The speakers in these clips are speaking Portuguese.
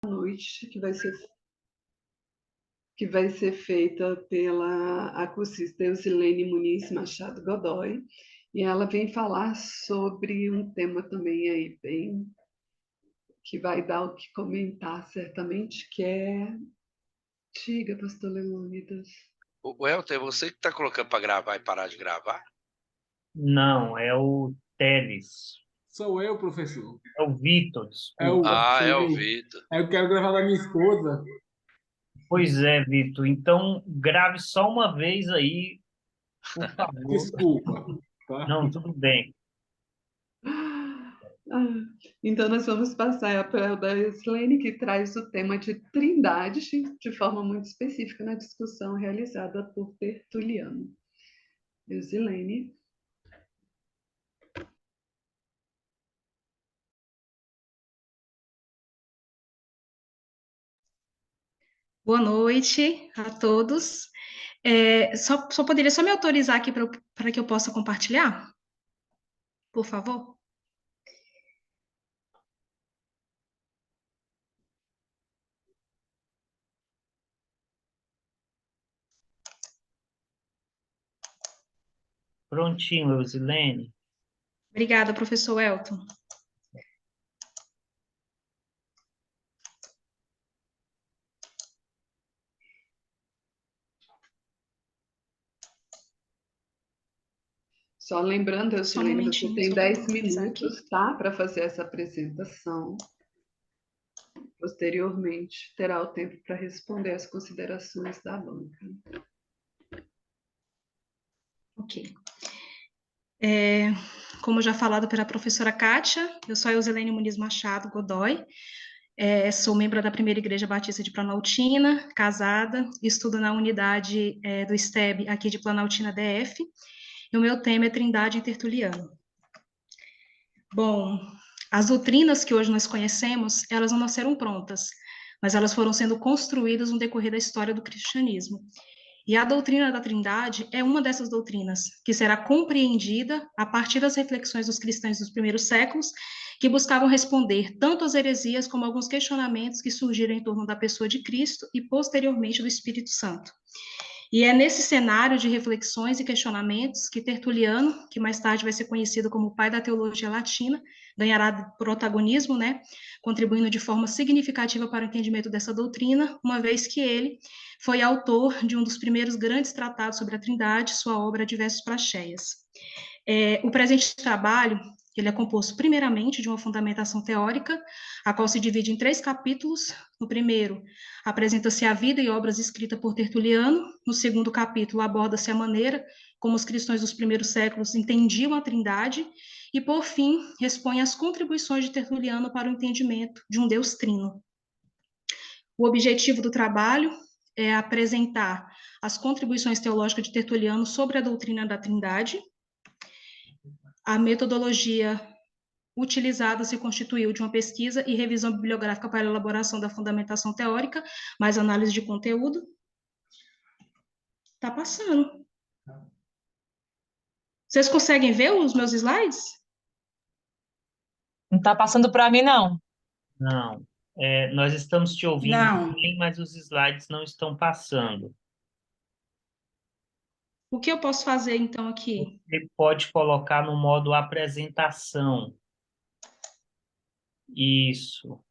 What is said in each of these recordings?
noite, que vai ser feita pela acusista Eusilene Muniz Machado Godoy, e ela vem falar sobre um tema também aí bem que vai dar o que comentar certamente, que é... Diga, pastor Leônidas. O Elton, é você que está colocando para gravar e parar de gravar? Não, é o Teles. Sou eu, professor. É o Vitor, É desculpa. É o eu. Vitor. Eu quero gravar da minha esposa. Pois é, Vitor. Então, grave só uma vez aí, por favor. Desculpa. Tá? Não, tudo bem. Então, nós vamos passar para a da Eusilene, que traz o tema de trindade de forma muito específica na discussão realizada por Tertuliano. Eusilene. Boa noite a todos. Só poderia me autorizar aqui para que eu possa compartilhar? Por favor? Prontinho, Eusilene. Obrigada, professor Elton. Só lembrando, Eusilene, você tem 10 minutos, tá, para fazer essa apresentação. Posteriormente, terá o tempo para responder as considerações da banca. Ok. Como já falado pela professora Kátia, eu sou a Eusilene Muniz Machado Godoy, sou membro da Primeira Igreja Batista de Planaltina, casada, estudo na unidade do STEB aqui de Planaltina DF, e o meu tema é Trindade em Tertuliano. Bom, as doutrinas que hoje nós conhecemos, elas não nasceram prontas, mas elas foram sendo construídas no decorrer da história do cristianismo. E a doutrina da Trindade é uma dessas doutrinas, que será compreendida a partir das reflexões dos cristãos dos primeiros séculos, que buscavam responder tanto às heresias como alguns questionamentos que surgiram em torno da pessoa de Cristo e, posteriormente, do Espírito Santo. E é nesse cenário de reflexões e questionamentos que Tertuliano, que mais tarde vai ser conhecido como o pai da teologia latina, ganhará protagonismo, né, contribuindo de forma significativa para o entendimento dessa doutrina, uma vez que ele foi autor de um dos primeiros grandes tratados sobre a Trindade, sua obra Diversos Praxeias. O presente trabalho, ele é composto primeiramente de uma fundamentação teórica, a qual se divide em 3 capítulos. No primeiro, apresenta-se a vida e obras escritas por Tertuliano. No segundo capítulo, aborda-se a maneira como os cristãos dos primeiros séculos entendiam a Trindade. E, por fim, expõe as contribuições de Tertuliano para o entendimento de um Deus trino. O objetivo do trabalho é apresentar as contribuições teológicas de Tertuliano sobre a doutrina da Trindade. A metodologia utilizada se constituiu de uma pesquisa e revisão bibliográfica para a elaboração da fundamentação teórica, mais análise de conteúdo. Tá passando. Vocês conseguem ver os meus slides? Não está passando para mim, não. Não. Nós estamos te ouvindo Não. bem, mas os slides não estão passando. O que eu posso fazer, então, aqui? Você pode colocar no modo apresentação. Isso.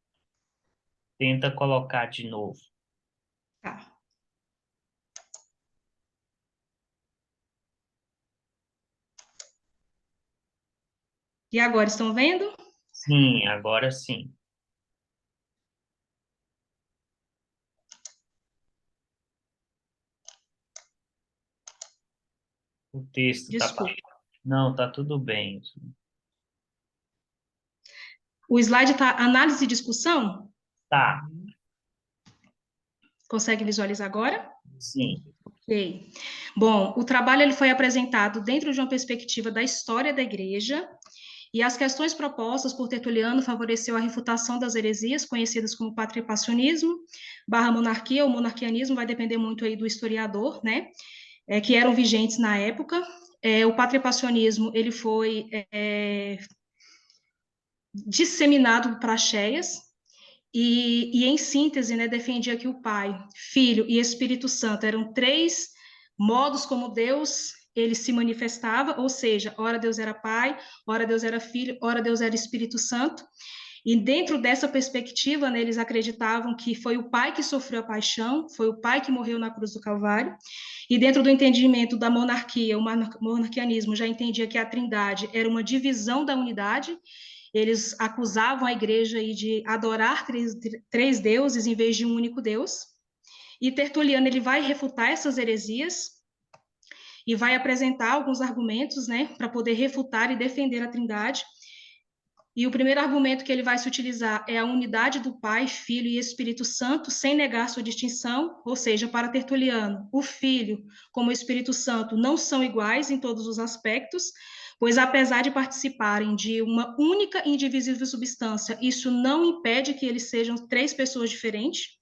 Tenta colocar de novo. Tá. E agora, estão vendo? Sim, agora sim. O texto está Desculpa. Não, tá tudo bem. O slide está análise e discussão? Tá. Consegue visualizar agora? Sim. Ok. Bom, o trabalho ele foi apresentado dentro de uma perspectiva da história da igreja, e as questões propostas por Tertuliano favoreceu a refutação das heresias, conhecidas como patripacionismo, barra monarquia, ou monarquianismo, vai depender muito aí do historiador, né, que eram vigentes na época. O patripacionismo, ele foi disseminado para Praxeias, E em síntese, né, defendia que o Pai, Filho e Espírito Santo eram três modos como Deus ele se manifestava, ou seja, ora Deus era Pai, ora Deus era Filho, ora Deus era Espírito Santo. E dentro dessa perspectiva, né, eles acreditavam que foi o Pai que sofreu a paixão, foi o Pai que morreu na cruz do Calvário. E dentro do entendimento da monarquia, o monarquianismo já entendia que a Trindade era uma divisão da unidade. Eles acusavam a igreja aí de adorar três deuses em vez de um único Deus. E Tertuliano ele vai refutar essas heresias e vai apresentar alguns argumentos, né, para poder refutar e defender a Trindade. E o primeiro argumento que ele vai se utilizar é a unidade do Pai, Filho e Espírito Santo, sem negar sua distinção, ou seja, para Tertuliano, o Filho como o Espírito Santo não são iguais em todos os aspectos, pois apesar de participarem de uma única e indivisível substância, isso não impede que eles sejam três pessoas diferentes.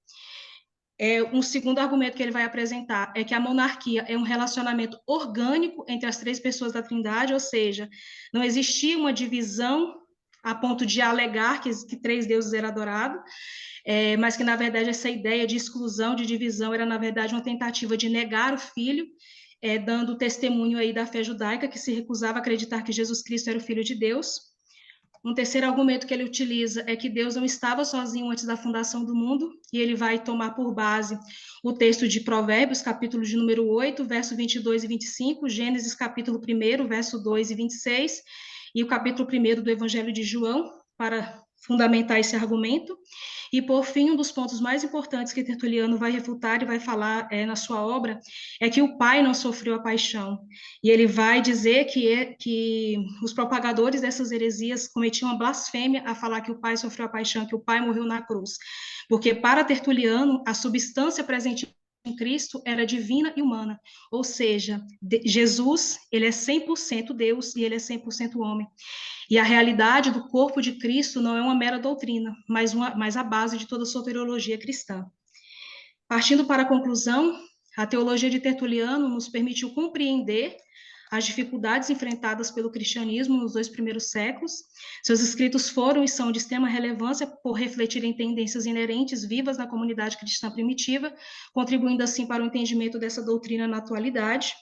Um segundo argumento que ele vai apresentar é que a monarquia é um relacionamento orgânico entre as três pessoas da Trindade, ou seja, não existia uma divisão a ponto de alegar que três deuses eram adorados, mas que, na verdade, essa ideia de exclusão, de divisão, era, na verdade, uma tentativa de negar o Filho, dando testemunho aí da fé judaica, que se recusava a acreditar que Jesus Cristo era o Filho de Deus. Um terceiro argumento que ele utiliza é que Deus não estava sozinho antes da fundação do mundo, e ele vai tomar por base o texto de Provérbios, capítulo de número 8, verso 22 e 25, Gênesis, capítulo 1, verso 2 e 26, e o capítulo 1 do Evangelho de João, para fundamentar esse argumento. E, por fim, um dos pontos mais importantes que Tertuliano vai refutar e vai falar na sua obra é que o Pai não sofreu a paixão. E ele vai dizer que os propagadores dessas heresias cometiam uma blasfêmia a falar que o Pai sofreu a paixão, que o Pai morreu na cruz. Porque, para Tertuliano, a substância presente em Cristo era divina e humana, ou seja, Jesus, ele é 100% Deus e ele é 100% homem. E a realidade do corpo de Cristo não é uma mera doutrina, mas a base de toda a soteriologia cristã. Partindo para a conclusão, a teologia de Tertuliano nos permitiu compreender as dificuldades enfrentadas pelo cristianismo nos 2 primeiros séculos. Seus escritos foram e são de extrema relevância por refletirem tendências inerentes vivas na comunidade cristã primitiva, contribuindo assim para o entendimento dessa doutrina na atualidade.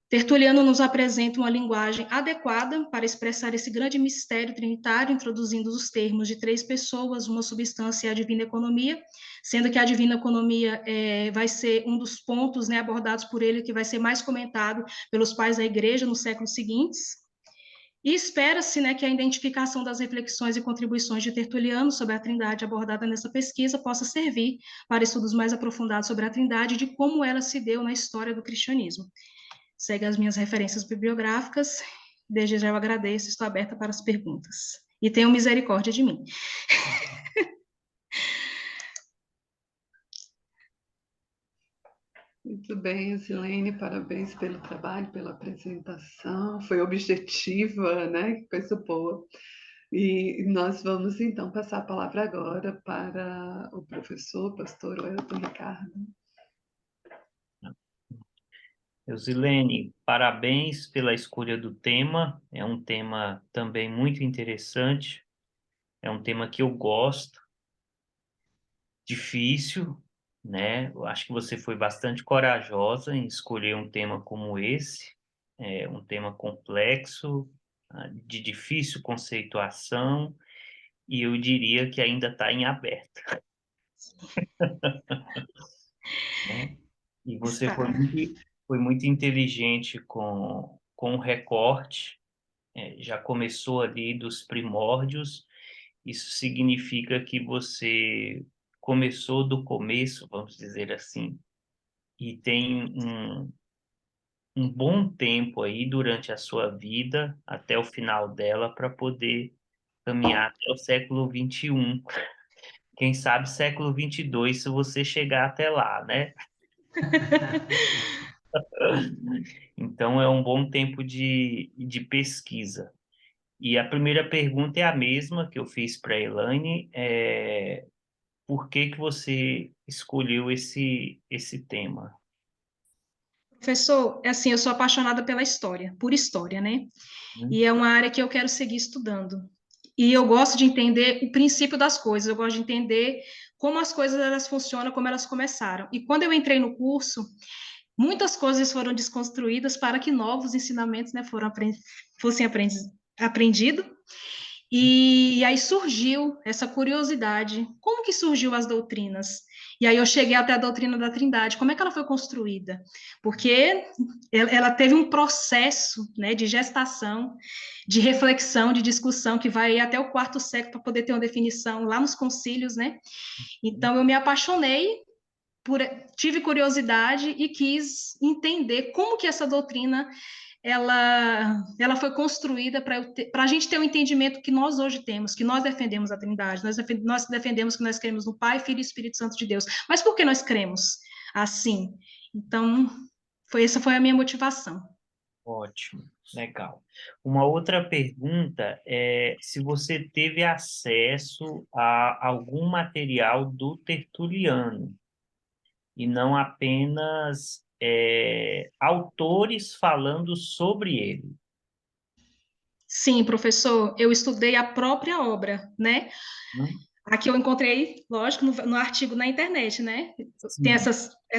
Tertuliano nos apresenta uma linguagem adequada para expressar esse grande mistério trinitário, introduzindo os termos de três pessoas, uma substância e a divina economia, sendo que a divina economia vai ser um dos pontos, né, abordados por ele, que vai ser mais comentado pelos pais da igreja nos séculos seguintes. E espera-se, né, que a identificação das reflexões e contribuições de Tertuliano sobre a Trindade abordada nessa pesquisa possa servir para estudos mais aprofundados sobre a Trindade e de como ela se deu na história do cristianismo. Segue as minhas referências bibliográficas. Desde já eu agradeço, estou aberta para as perguntas. E tenham misericórdia de mim. Muito bem, Zilene, parabéns pelo trabalho, pela apresentação. Foi objetiva, né? Que coisa boa. E nós vamos, então, passar a palavra agora para o professor, pastor Wellington Ricardo. Eusilene, parabéns pela escolha do tema. É um tema também muito interessante. É um tema que eu gosto. Difícil, né? Eu acho que você foi bastante corajosa em escolher um tema como esse. É um tema complexo, de difícil conceituação, e eu diria que ainda está em aberto. Né? E você foi muito inteligente com o recorte, já começou ali dos primórdios. Isso significa que você começou do começo, vamos dizer assim, e tem um bom tempo aí durante a sua vida, até o final dela, para poder caminhar até o século XXI. Quem sabe século XXII, se você chegar até lá, né? Então, é um bom tempo de pesquisa. E a primeira pergunta é a mesma que eu fiz para a Elaine, por que você escolheu esse tema? Professor, assim, eu sou apaixonada pela história, por história, né? E é uma área que eu quero seguir estudando. E eu gosto de entender o princípio das coisas, eu gosto de entender como as coisas elas funcionam, como elas começaram. E quando eu entrei no curso, muitas coisas foram desconstruídas para que novos ensinamentos, né, fossem aprendidos. E aí surgiu essa curiosidade, como que surgiu as doutrinas? E aí eu cheguei até a doutrina da Trindade, como é que ela foi construída? Porque ela teve um processo, né, de gestação, de reflexão, de discussão, que vai até o quarto século para poder ter uma definição lá nos concílios, né? Então eu me apaixonei tive curiosidade e quis entender como que essa doutrina ela foi construída para a gente ter o entendimento que nós hoje temos, que nós defendemos a Trindade, nós defendemos que nós cremos no Pai, Filho e Espírito Santo de Deus. Mas por que nós cremos assim? Então, essa foi a minha motivação. Ótimo, legal. Uma outra pergunta é se você teve acesso a algum material do Tertuliano, e não apenas autores falando sobre ele. Sim, professor, eu estudei a própria obra, né? Aqui eu encontrei, lógico, no artigo na internet, né?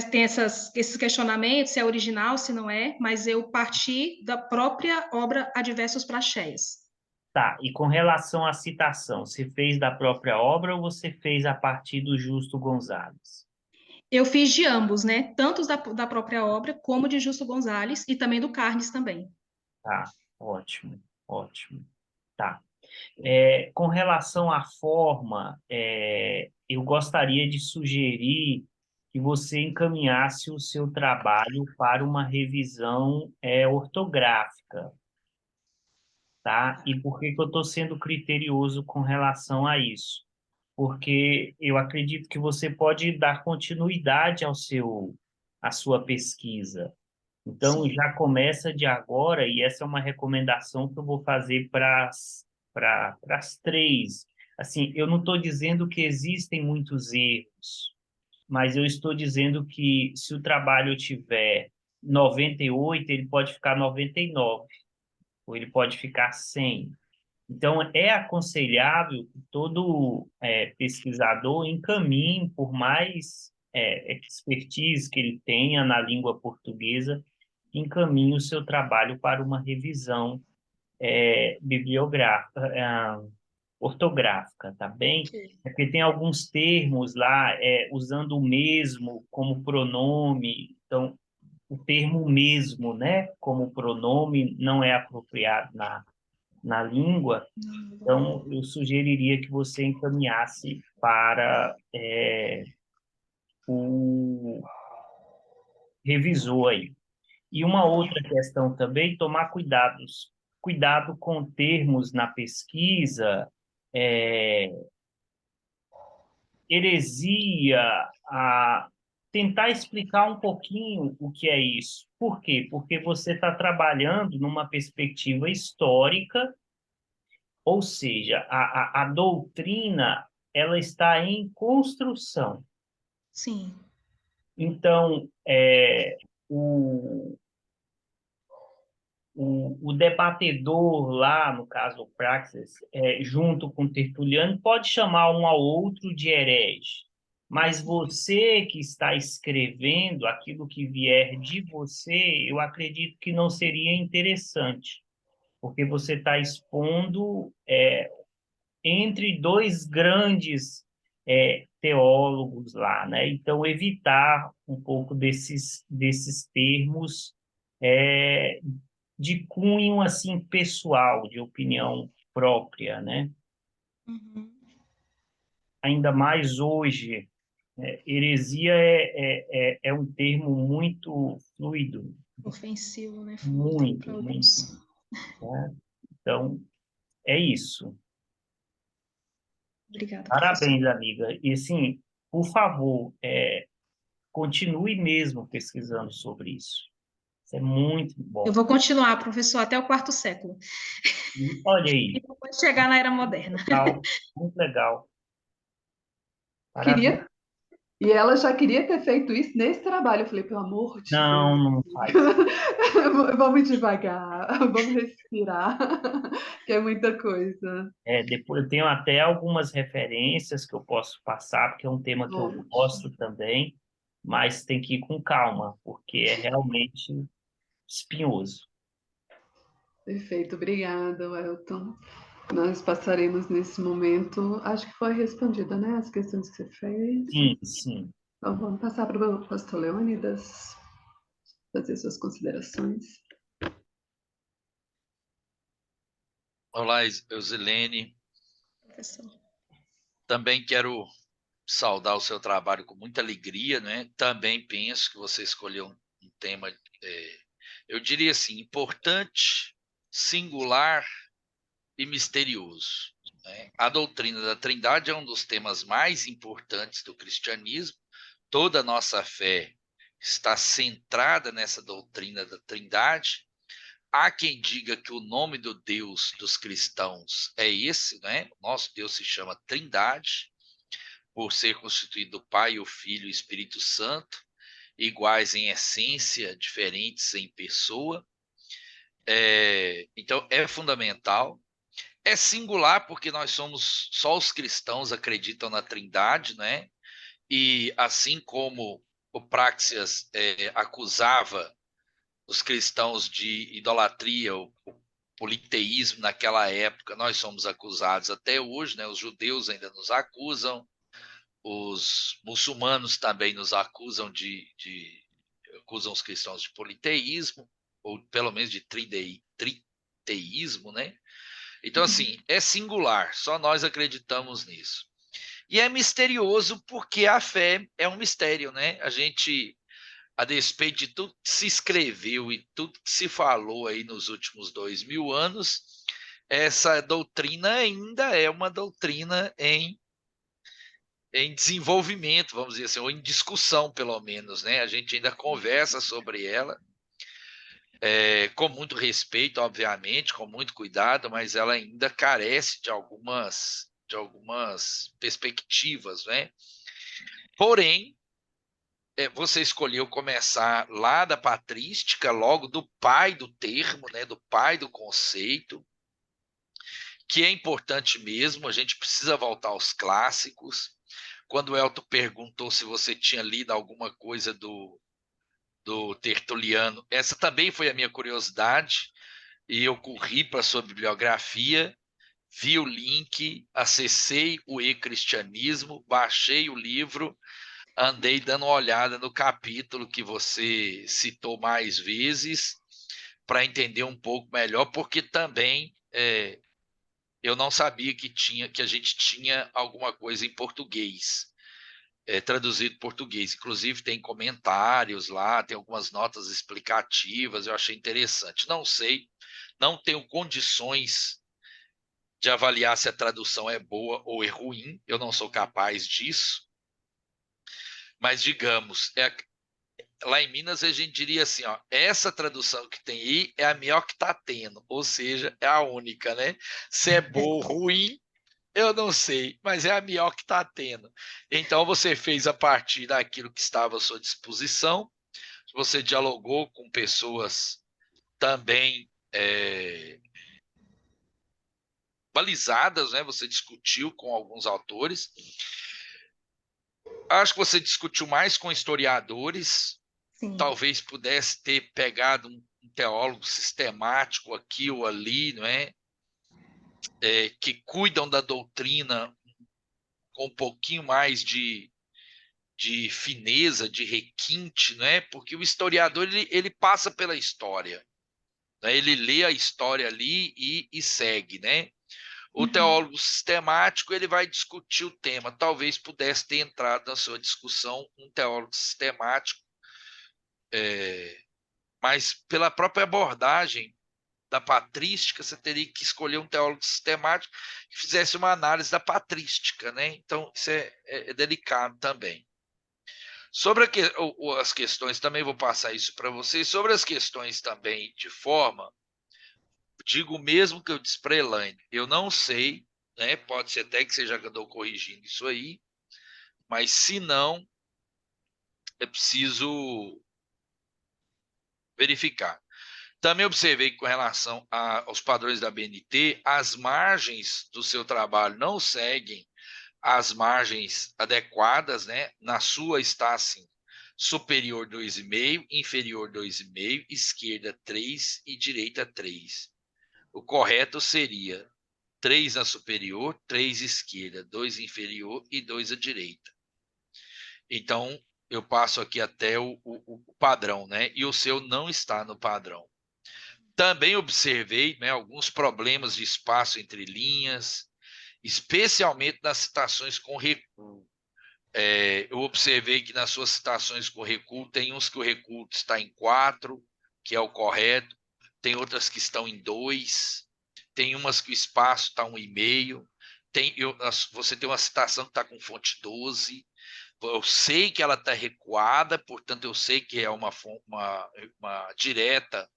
Tem esses questionamentos, se é original, se não é, mas eu parti da própria obra Adversos Praxeas. Tá, e com relação à citação, você fez da própria obra ou você fez a partir do Justo Gonzalez? Eu fiz de ambos, né? Tanto da própria obra, como de Justo Gonzalez e também do Carnes também. Tá, ótimo, ótimo. Tá. Com relação à forma, eu gostaria de sugerir que você encaminhasse o seu trabalho para uma revisão ortográfica, tá? E por que que eu estou sendo criterioso com relação a isso? Porque eu acredito que você pode dar continuidade à sua pesquisa. Então, Sim. já começa de agora, e essa é uma recomendação que eu vou fazer para as três. Assim, eu não estou dizendo que existem muitos erros, mas eu estou dizendo que se o trabalho tiver 98, ele pode ficar 99, ou ele pode ficar 100. Então, é aconselhável que todo pesquisador encaminhe, por mais expertise que ele tenha na língua portuguesa, encaminhe o seu trabalho para uma revisão bibliográfica, ortográfica, tá bem? Porque tem alguns termos lá, usando o mesmo como pronome, então, o termo mesmo, né, como pronome não é apropriado na língua, então eu sugeriria que você encaminhasse para o revisor aí. E uma outra questão também, tomar cuidado com termos na pesquisa, heresia, tentar explicar um pouquinho o que é isso. Por quê? Porque você está trabalhando numa perspectiva histórica, ou seja, a doutrina ela está em construção. Sim. Então, o debatedor lá, no caso o Praxeas, junto com o Tertuliano, pode chamar um ao outro de herege, mas você que está escrevendo aquilo que vier de você, eu acredito que não seria interessante, porque você está expondo entre dois grandes teólogos lá, né? Então, evitar um pouco desses termos de cunho, assim, pessoal, de opinião própria, né? Uhum. Ainda mais hoje, heresia é um termo muito fluido. Ofensivo, né? Muito, Para muito. alguns. Né? Então, é isso. Obrigada, Parabéns, professor. amiga. E, assim, por favor, continue mesmo pesquisando sobre isso. Isso é muito Eu bom. vou continuar, professor, até o quarto século. Olha aí, E depois chegar na Era Moderna. legal, muito legal. Parabéns. Queria E ela já queria ter feito isso nesse trabalho. Eu falei, pelo amor de Não, Deus, não faz. vamos devagar, vamos respirar, que é muita coisa. Depois eu tenho até algumas referências que eu posso passar, porque é um tema que eu gosto Ótimo. também, mas tem que ir com calma, porque é realmente espinhoso. Perfeito, obrigada, Welton. Nós passaremos nesse momento. Acho que foi respondida, né? As questões que você fez. Sim, sim. Então, vamos passar para o pastor Leônidas fazer suas considerações. Olá, Eusilene. Professor. Também quero saudar o seu trabalho com muita alegria, né? Também penso que você escolheu um tema, eu diria assim, importante, singular e misterioso, né? A doutrina da Trindade é um dos temas mais importantes do cristianismo. Toda a nossa fé está centrada nessa doutrina da Trindade. Há quem diga que o nome do Deus dos cristãos é esse, né? Nosso Deus se chama Trindade, por ser constituído do Pai, o Filho e o Espírito Santo, iguais em essência, diferentes em pessoa. Então, é fundamental. É singular porque nós somos, só os cristãos acreditam na Trindade, né? E assim como o Praxeas acusava os cristãos de idolatria, o politeísmo naquela época, nós somos acusados até hoje, né? Os judeus ainda nos acusam, os muçulmanos também nos acusam acusam os cristãos de politeísmo, ou pelo menos de triteísmo, né? Então, assim, é singular, só nós acreditamos nisso. E é misterioso porque a fé é um mistério, né? A gente, a despeito de tudo que se escreveu e tudo que se falou aí nos últimos 2000 anos, essa doutrina ainda é uma doutrina em desenvolvimento, vamos dizer assim, ou em discussão, pelo menos, né? A gente ainda conversa sobre ela, com muito respeito, obviamente, com muito cuidado, mas ela ainda carece de algumas perspectivas, né? Porém, você escolheu começar lá da patrística, logo do pai do termo, né? Do pai do conceito, que é importante mesmo, a gente precisa voltar aos clássicos. Quando o Elton perguntou se você tinha lido alguma coisa do Tertuliano, essa também foi a minha curiosidade, e eu corri para a sua bibliografia, vi o link, acessei o e-cristianismo, baixei o livro, andei dando uma olhada no capítulo que você citou mais vezes, para entender um pouco melhor, porque também eu não sabia que a gente tinha alguma coisa em português. Traduzido em português. Inclusive, tem comentários lá, tem algumas notas explicativas, eu achei interessante. Não sei, não tenho condições de avaliar se a tradução é boa ou é ruim, eu não sou capaz disso, mas digamos, lá em Minas a gente diria assim, ó, essa tradução que tem aí é a melhor que está tendo, ou seja, é a única, né? Se é boa ou ruim, eu não sei, mas é a melhor que está tendo. Então, você fez a partir daquilo que estava à sua disposição, você dialogou com pessoas também balizadas, né? Você discutiu com alguns autores. Acho que você discutiu mais com historiadores, Sim. talvez pudesse ter pegado um teólogo sistemático aqui ou ali, não é? Que cuidam da doutrina com um pouquinho mais de fineza, de requinte, né? Porque o historiador ele passa pela história, né? Ele lê a história ali e segue, né? O teólogo sistemático ele vai discutir o tema. Talvez pudesse ter entrado na sua discussão um teólogo sistemático, mas pela própria abordagem da patrística, você teria que escolher um teólogo sistemático que fizesse uma análise da patrística, né? Então, isso é delicado também. Sobre as questões, também vou passar isso para vocês, sobre as questões também de forma, digo mesmo que eu disse para a Elaine, eu não sei, né? Pode ser até que você já andou corrigindo isso aí, mas se não, é preciso verificar. Também observei que, com relação aos padrões da BNT, as margens do seu trabalho não seguem as margens adequadas, né? Na sua está assim, superior 2,5, inferior 2,5, esquerda 3 e direita 3. O correto seria 3 na superior, 3 esquerda, 2 inferior e 2 à direita. Então, eu passo aqui até o padrão, né? E o seu não está no padrão. Também observei, né, alguns problemas de espaço entre linhas, especialmente nas citações com recuo. Eu observei que nas suas citações com recuo, tem uns que o recuo está em 4, que é o correto, tem outras que estão em 2, tem umas que o espaço está 1,5, você tem uma citação que está com fonte 12, eu sei que ela está recuada, portanto eu sei que é uma direta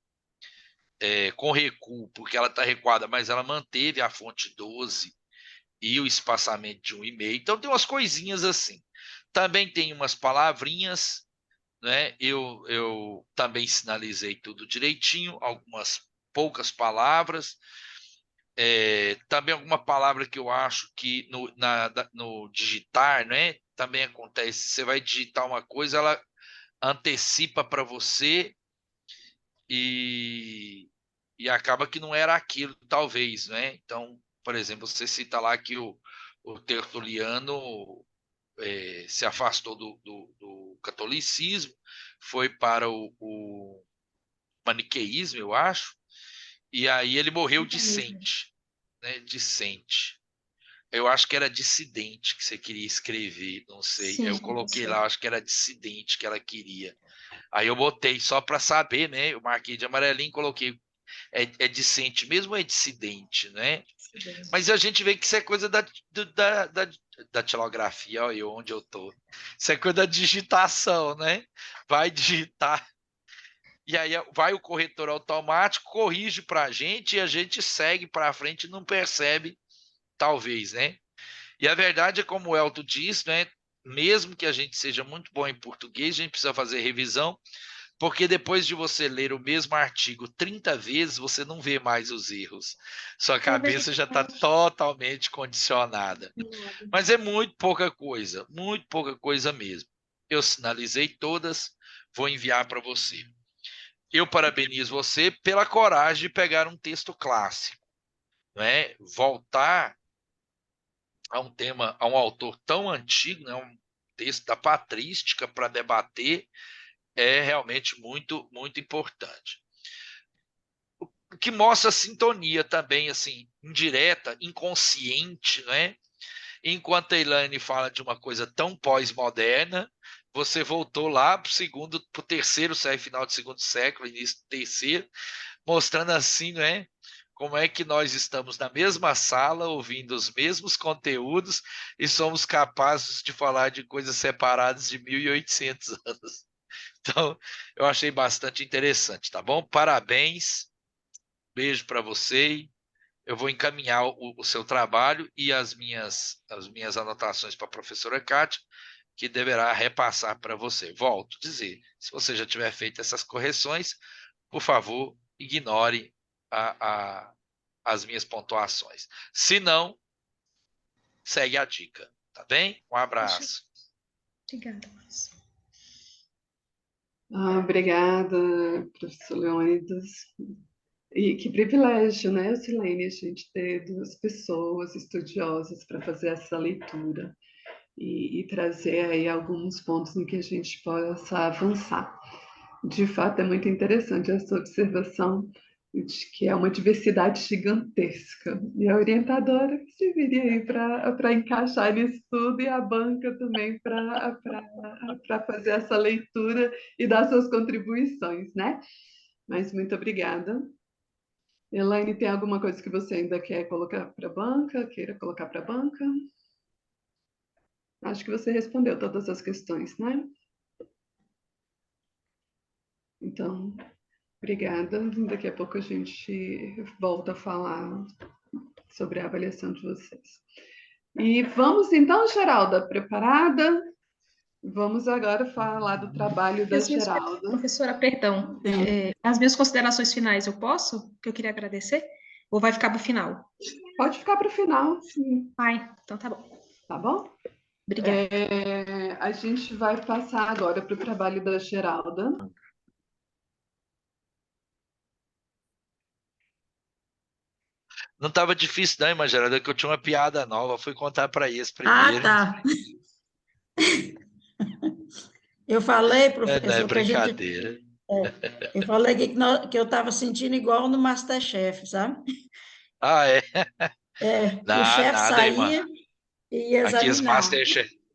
com recuo, porque ela está recuada, mas ela manteve a fonte 12 e o espaçamento de 1,5. Então tem umas coisinhas assim. Também tem umas palavrinhas, né? Eu também sinalizei tudo direitinho, algumas poucas palavras. Também alguma palavra que eu acho que no digitar, né? Também acontece. Você vai digitar uma coisa, ela antecipa para você e acaba que não era aquilo, talvez, né? Então, por exemplo, você cita lá que o Tertuliano se afastou do catolicismo, foi para o maniqueísmo, eu acho, e aí ele morreu dissente, né? Dissente. Eu acho que era dissidente que você queria escrever, não sei. Sim, Eu coloquei professor. lá, acho que era dissidente que ela queria. Aí eu botei só para saber, né? Eu marquei de amarelinho, coloquei é dissente mesmo ou é dissidente, né? Mas a gente vê que isso é coisa da tilografia, olha eu onde eu tô. Isso é coisa da digitação, né? Vai digitar e aí vai o corretor automático, corrige para a gente e a gente segue para frente e não percebe, talvez, né? E a verdade é como o Elton diz, né? Mesmo que a gente seja muito bom em português, a gente precisa fazer revisão, porque depois de você ler o mesmo artigo 30 vezes, você não vê mais os erros. Sua É cabeça já está verdade. totalmente condicionada. Mas é muito pouca coisa mesmo. Eu sinalizei todas, vou enviar para você. Eu parabenizo você pela coragem de pegar um texto clássico, né? Voltar a um tema, a um autor tão antigo, né? Um texto da patrística para debater é realmente muito, muito importante. O que mostra sintonia também, assim, indireta, inconsciente, né? Enquanto a Elaine fala de uma coisa tão pós-moderna, você voltou lá para o terceiro século, final do segundo século, início do terceiro, mostrando assim, né? Como é que nós estamos na mesma sala, ouvindo os mesmos conteúdos e somos capazes de falar de coisas separadas de 1.800 anos. Então, eu achei bastante interessante, tá bom? Parabéns, beijo para você. Eu vou encaminhar o seu trabalho e as minhas anotações para a professora Kátia, que deverá repassar para você. Volto a dizer, se você já tiver feito essas correções, por favor, ignore as minhas pontuações. Se não, segue a dica, tá bem? Um abraço. Obrigada, professor. Obrigada, professor Leônidas. E que privilégio, né, Silene, a gente ter duas pessoas estudiosas para fazer essa leitura e trazer aí alguns pontos em que a gente possa avançar. De fato, é muito interessante essa observação de que é uma diversidade gigantesca. E a orientadora que se viria aí para encaixar nisso tudo e a banca também para fazer essa leitura e dar suas contribuições, né? Mas muito obrigada. Elaine, tem alguma coisa que você ainda quer colocar para a banca? Queira colocar para a banca? Acho que você respondeu todas as questões, né? Então, obrigada. Daqui a pouco a gente volta a falar sobre a avaliação de vocês. E vamos então, Geralda, preparada? Vamos agora falar do trabalho da Geralda. Professora, perdão. As minhas considerações finais, eu posso? Que eu queria agradecer? Ou vai ficar para o final? Pode ficar para o final, sim. Ai, então tá bom. Tá bom? Obrigada. A gente vai passar agora para o trabalho da Geralda. Não estava difícil, não, irmã Geralda, que eu tinha uma piada nova. Fui contar para eles Ah, primeiro. tá. Eu falei, Não é professor, que a gente. brincadeira. Eu falei que eu estava sentindo igual no MasterChef, sabe? Ah, é? Que o chefe Nada, irmã. saía e ia examinar.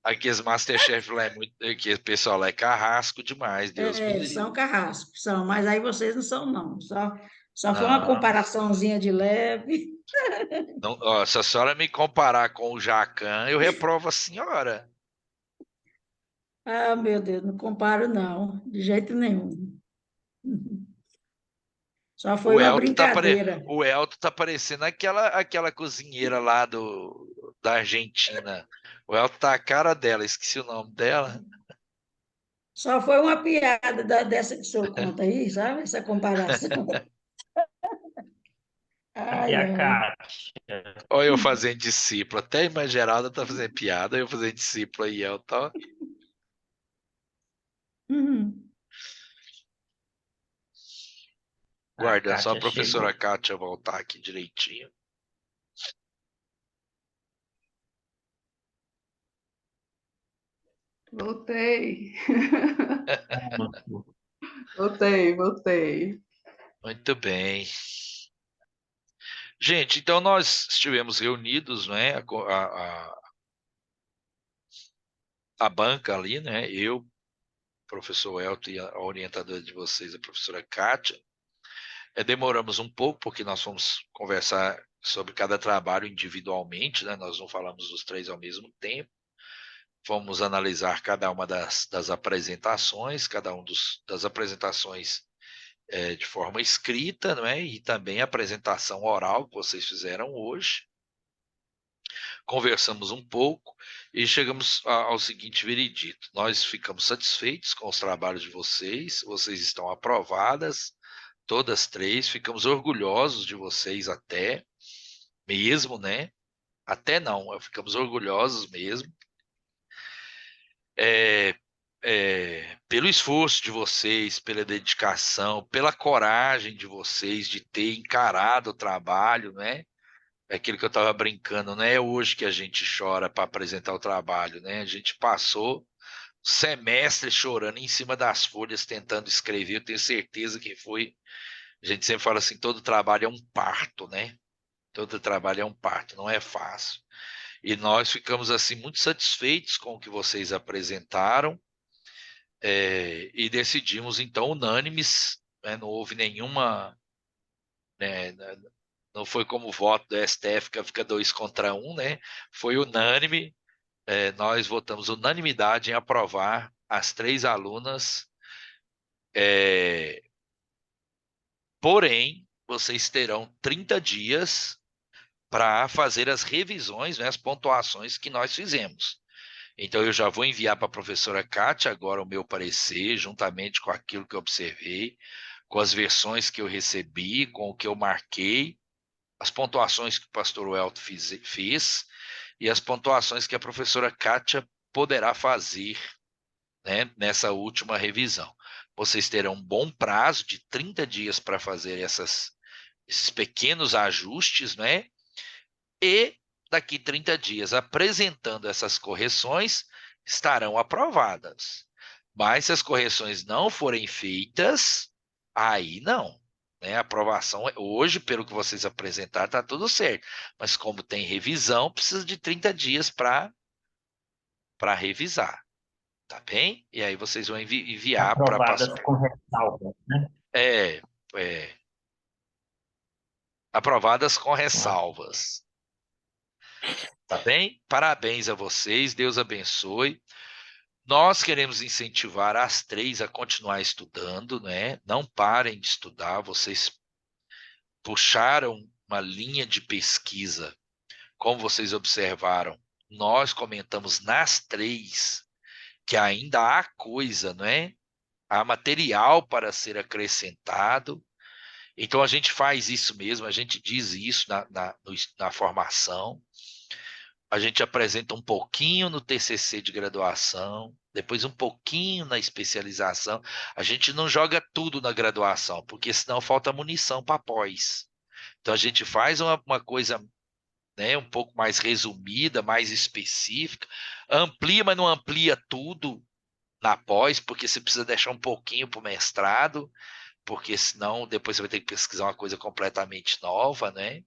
Aqui os Masterchef lá é muito. Aqui o pessoal lá é carrasco demais, Deus me livre. São carrascos, são, mas aí vocês não são, não. Só foi uma Não, comparaçãozinha de leve. não, ó, se a senhora me comparar com o Jacan, eu reprovo a senhora. Ah, meu Deus, não comparo, não, de jeito nenhum. Só foi O uma Elton brincadeira. tá parecendo aquela cozinheira lá da Argentina. O Elton tá a cara dela, esqueci o nome dela. Só foi uma piada dessa que o senhor conta aí, sabe? Essa comparação. E Ai, a ai. Kátia? Olha eu fazendo discípulo. Até a irmã Geralda tá fazendo piada, eu fazendo discípulo aí, Elton. Uhum. A Guardando só a Kátia professora chegou. Kátia voltar aqui direitinho. Voltei. Pronto. Voltei. Muito bem. Gente, então nós estivemos reunidos, né? A banca ali, né? Eu, professor Elton e a orientadora de vocês, a professora Kátia. Demoramos um pouco, porque nós fomos conversar sobre cada trabalho individualmente, né? Nós não falamos dos três ao mesmo tempo. Fomos analisar cada uma das apresentações, cada um das apresentações de forma escrita, não é? E também a apresentação oral que vocês fizeram hoje. Conversamos um pouco e chegamos ao seguinte veredito: nós ficamos satisfeitos com os trabalhos de vocês estão aprovadas, todas três, ficamos orgulhosos de vocês até mesmo, né? Até não, ficamos orgulhosos mesmo. Pelo esforço de vocês, pela dedicação, pela coragem de vocês de ter encarado o trabalho, né? É aquilo que eu estava brincando, não é hoje que a gente chora para apresentar o trabalho, né? A gente passou semestre chorando em cima das folhas, tentando escrever. Eu tenho certeza que foi. A gente sempre fala assim: todo trabalho é um parto, né? Todo trabalho é um parto, não é fácil. E nós ficamos assim muito satisfeitos com o que vocês apresentaram, e decidimos então unânimes, né? Não houve nenhuma, né, não foi como o voto do STF que fica 2 contra 1, né? Foi unânime. Nós votamos unanimidade em aprovar as três alunas. Porém, vocês terão 30 dias para fazer as revisões, né, as pontuações que nós fizemos. Então, eu já vou enviar para a professora Kátia agora o meu parecer, juntamente com aquilo que eu observei, com as versões que eu recebi, com o que eu marquei, as pontuações que o pastor Welto fez e as pontuações que a professora Kátia poderá fazer, né, nessa última revisão. Vocês terão um bom prazo de 30 dias para fazer esses pequenos ajustes, né? E daqui 30 dias, apresentando essas correções, estarão aprovadas. Mas se as correções não forem feitas, aí não. Né? A aprovação, hoje, pelo que vocês apresentaram, está tudo certo. Mas como tem revisão, precisa de 30 dias para revisar. Tá bem? E aí vocês vão enviar para a Aprovadas pastora. com ressalvas, né? É, aprovadas com Ah, ressalvas. Tá bem? Parabéns a vocês, Deus abençoe. Nós queremos incentivar as três a continuar estudando, né? Não parem de estudar. Vocês puxaram uma linha de pesquisa, como vocês observaram. Nós comentamos nas três que ainda há coisa, não é? Há material para ser acrescentado. Então a gente faz isso mesmo, a gente diz isso na formação. A gente apresenta um pouquinho no TCC de graduação, depois um pouquinho na especialização. A gente não joga tudo na graduação, porque senão falta munição para pós. Então a gente faz uma coisa, né, um pouco mais resumida, mais específica, amplia, mas não amplia tudo na pós, porque você precisa deixar um pouquinho para o mestrado, porque senão depois você vai ter que pesquisar uma coisa completamente nova, né?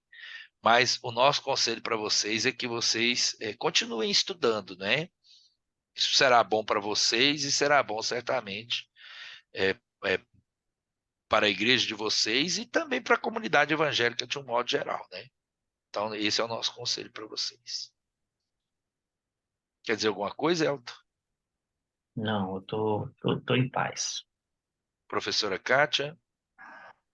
Mas o nosso conselho para vocês é que vocês continuem estudando, né? Isso será bom para vocês e será bom certamente é, é, para a igreja de vocês e também para a comunidade evangélica de um modo geral, né? Então esse é o nosso conselho para vocês. Quer dizer alguma coisa, Elton? Não, eu tô em paz. Professora Kátia?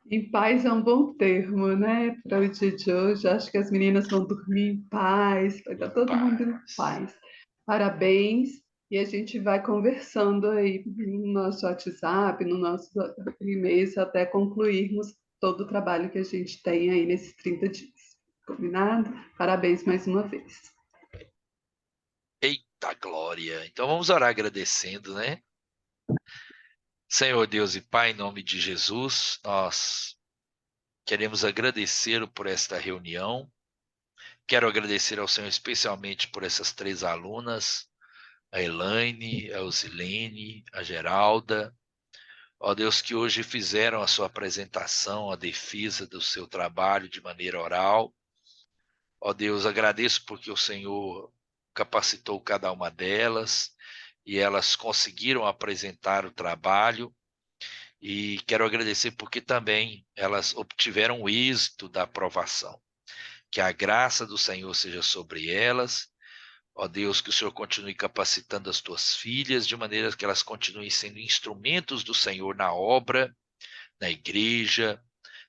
Em paz é um bom termo, né? Para o dia de hoje. Acho que as meninas vão dormir em paz, vai estar todo mundo em paz. Parabéns. E a gente vai conversando aí no nosso WhatsApp, no nosso e-mail, até concluirmos todo o trabalho que a gente tem aí nesses 30 dias. Combinado? Parabéns mais uma vez. Eita glória! Então vamos orar agradecendo, né? Senhor Deus e Pai, em nome de Jesus, nós queremos agradecê-lo por esta reunião. Quero agradecer ao Senhor especialmente por essas 3 alunas, a Elaine, a Osilene, a Geralda. Ó Deus, que hoje fizeram a sua apresentação, a defesa do seu trabalho de maneira oral. Ó Deus, agradeço porque o Senhor capacitou cada uma delas e elas conseguiram apresentar o trabalho. E quero agradecer porque também elas obtiveram o êxito da aprovação. Que a graça do Senhor seja sobre elas. Ó Deus, que o Senhor continue capacitando as tuas filhas, de maneira que elas continuem sendo instrumentos do Senhor na obra, na igreja,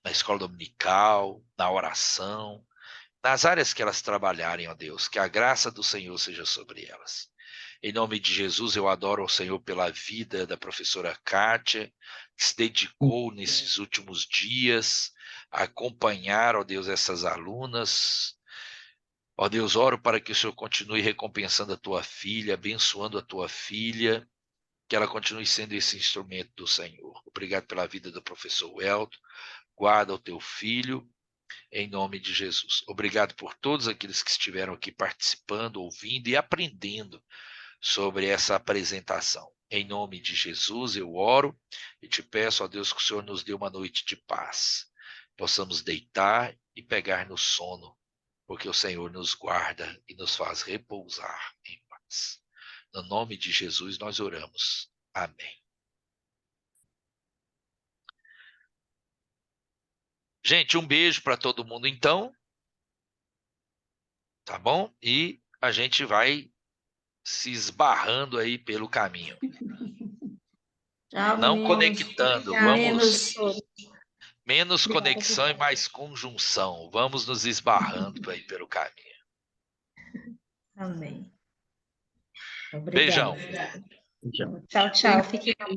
na escola dominical, na oração, nas áreas que elas trabalharem, ó Deus, que a graça do Senhor seja sobre elas. Em nome de Jesus, eu adoro ao Senhor pela vida da professora Kátia, que se dedicou nesses últimos dias a acompanhar, ó Deus, essas alunas. Ó Deus, oro para que o Senhor continue recompensando a tua filha, abençoando a tua filha, que ela continue sendo esse instrumento do Senhor. Obrigado pela vida do professor Welton. Guarda o teu filho, em nome de Jesus. Obrigado por todos aqueles que estiveram aqui participando, ouvindo e aprendendo sobre essa apresentação. Em nome de Jesus eu oro e te peço, ó Deus, que o Senhor nos dê uma noite de paz. Possamos deitar e pegar no sono, porque o Senhor nos guarda e nos faz repousar em paz. No nome de Jesus nós oramos. Amém. Gente, um beijo para todo mundo então. Tá bom? E a gente vai se esbarrando aí pelo caminho. Tchau, Não meninos. conectando, Menos. menos conexão e mais conjunção. Vamos nos esbarrando aí pelo caminho. Amém. Beijão. Obrigada. Já. Tchau, tchau. Fique